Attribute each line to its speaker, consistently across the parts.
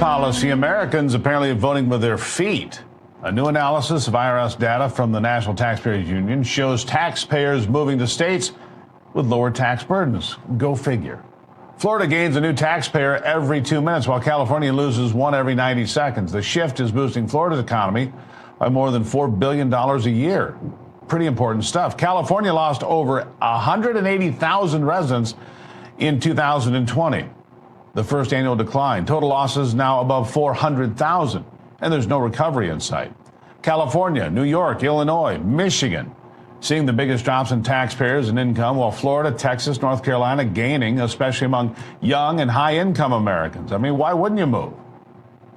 Speaker 1: policy, Americans apparently are voting with their feet. A new analysis of IRS data from the National Taxpayers Union shows taxpayers moving to states with lower tax burdens. Go figure. Florida gains a new taxpayer every 2 minutes, while California loses one every 90 seconds. The shift is boosting Florida's economy by more than $4 billion a year. Pretty important stuff. California lost over 180,000 residents in 2020, the first annual decline. Total losses now above 400,000, and there's no recovery in sight. California, New York, Illinois, Michigan seeing the biggest drops in taxpayers and income, while Florida, Texas, North Carolina gaining, especially among young and high-income Americans. I mean, why wouldn't you move?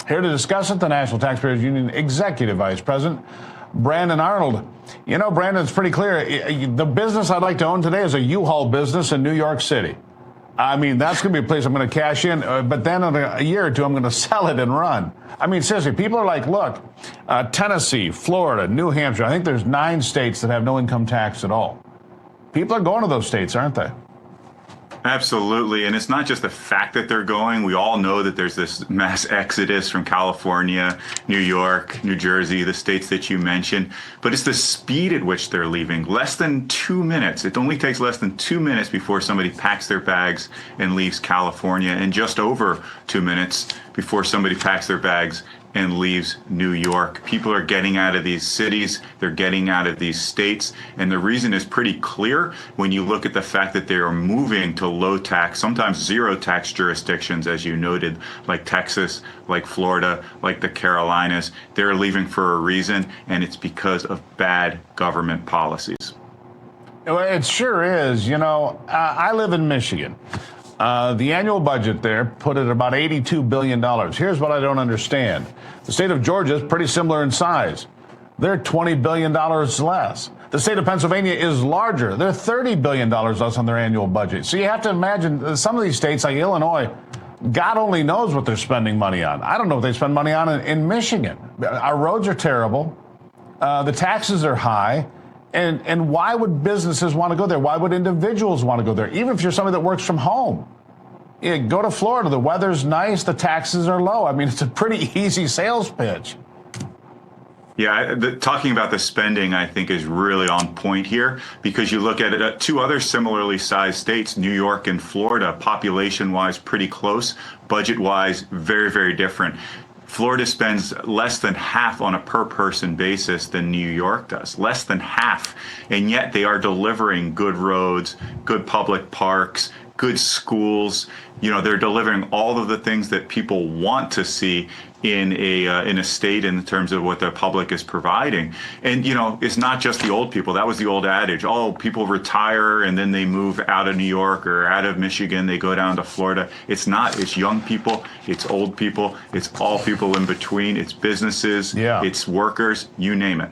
Speaker 1: Here to discuss it, the National Taxpayers Union Executive Vice President, Brandon Arnold. You know, Brandon, it's pretty clear. The business I'd like to own today is a U-Haul business in New York City. I mean, that's going to be a place I'm going to cash in, but then in a year or two, I'm going to sell it and run. I mean, seriously, people are like, look, Tennessee, Florida, New Hampshire, I think there's 9 states that have no income tax at all. People are going to those states, aren't they?
Speaker 2: Absolutely. And it's not just the fact that they're going. We all know that there's this mass exodus from California, New York, New Jersey, the states that you mentioned. But it's the speed at which they're leaving. Less than 2 minutes. It only takes less than 2 minutes before somebody packs their bags and leaves California, and just over 2 minutes before somebody packs their bags and leaves New York. People are getting out of these cities, they're getting out of these states, and the reason is pretty clear when you look at the fact that they are moving to low tax, sometimes zero tax jurisdictions, as you noted, like Texas, like Florida, like the Carolinas. They're leaving for a reason, and it's because of bad government policies.
Speaker 1: Well, it sure is. You know, I live in Michigan. The annual budget there put it about $82 billion. Here's what I don't understand. The state of Georgia is pretty similar in size. They're $20 billion less. The state of Pennsylvania is larger. They're $30 billion less on their annual budget. So you have to imagine some of these states like Illinois, God only knows what they're spending money on. I don't know what they spend money on in Michigan. Our roads are terrible. The taxes are high. And why would businesses want to go there? Why would individuals want to go there? Even if you're somebody that works from home. Yeah, go to Florida. The weather's nice. The taxes are low. I mean, it's a pretty easy sales pitch.
Speaker 2: Yeah, talking about the spending, I think, is really on point here, because you look at it at 2 other similarly sized states, New York and Florida, population-wise pretty close, budget-wise very, very different. Florida spends less than half on a per-person basis than New York does, less than half. And yet they are delivering good roads, good public parks, good schools. You know, they're delivering all of the things that people want to see in a state in terms of what the public is providing. And, you know, it's not just the old people. That was the old adage. Oh, people retire and then they move out of New York or out of Michigan. They go down to Florida. It's not. It's young people. It's old people. It's all people in between. It's businesses. Yeah. It's workers. You name it.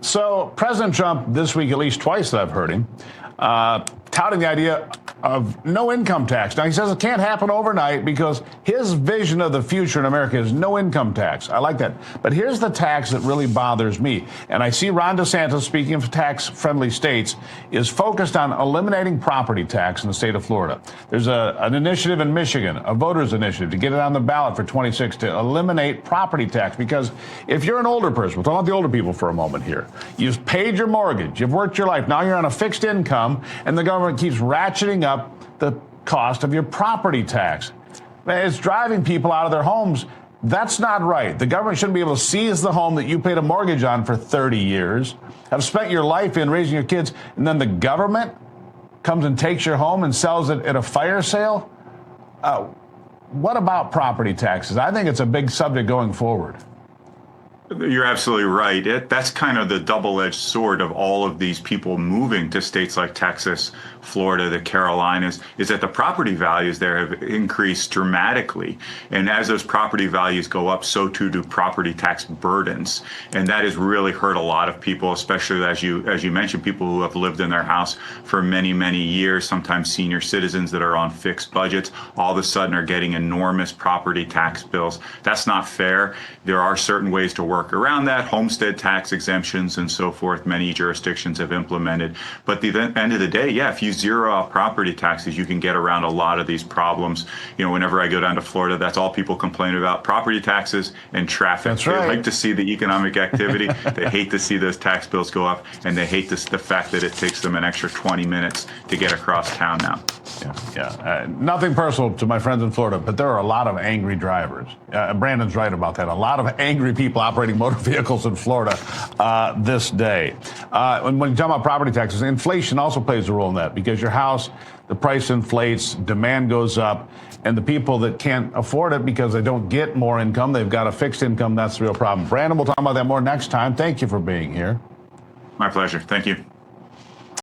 Speaker 1: So President Trump this week, at least twice that I've heard him, touting the idea of no income tax. Now, he says it can't happen overnight because his vision of the future in America is no income tax. I like that. But here's the tax that really bothers me. And I see Ron DeSantis, speaking of tax-friendly states, is focused on eliminating property tax in the state of Florida. There's an initiative in Michigan, a voters initiative, to get it on the ballot for 26 to eliminate property tax. Because if you're an older person, we'll talk about the older people for a moment here. You've paid your mortgage, you've worked your life, now you're on a fixed income, and the government keeps ratcheting up the cost of your property tax. It's driving people out of their homes. That's not right. The government shouldn't be able to seize the home that you paid a mortgage on for 30 years, have spent your life in raising your kids, and then the government comes and takes your home and sells it at a fire sale. What about property taxes? I think it's a big subject going forward.
Speaker 2: You're absolutely right. That's kind of the double-edged sword of all of these people moving to states like Texas, Florida, the Carolinas, is that the property values there have increased dramatically. And as those property values go up, so too do property tax burdens. And that has really hurt a lot of people, especially as you mentioned, people who have lived in their house for many, many years, sometimes senior citizens that are on fixed budgets, all of a sudden are getting enormous property tax bills. That's not fair. There are certain ways to work work around that. Homestead tax exemptions and so forth, many jurisdictions have implemented. But at the end of the day, yeah, if you zero out property taxes, you can get around a lot of these problems. You know, whenever I go down to Florida, that's all people complain about: property taxes and traffic.
Speaker 1: That's right.
Speaker 2: They like to see the economic activity. They hate to see those tax bills go up, and they hate the fact that it takes them an extra 20 minutes to get across town now.
Speaker 1: Yeah. Nothing personal to my friends in Florida, but there are a lot of angry drivers. Brandon's right about that. A lot of angry people operating motor vehicles in Florida this day. When you talk about property taxes, inflation also plays a role in that, because your house, the price inflates, demand goes up, and the people that can't afford it because they don't get more income, they've got a fixed income, that's the real problem. Brandon, we'll talk about that more next time. Thank you for being here.
Speaker 2: My pleasure. Thank you.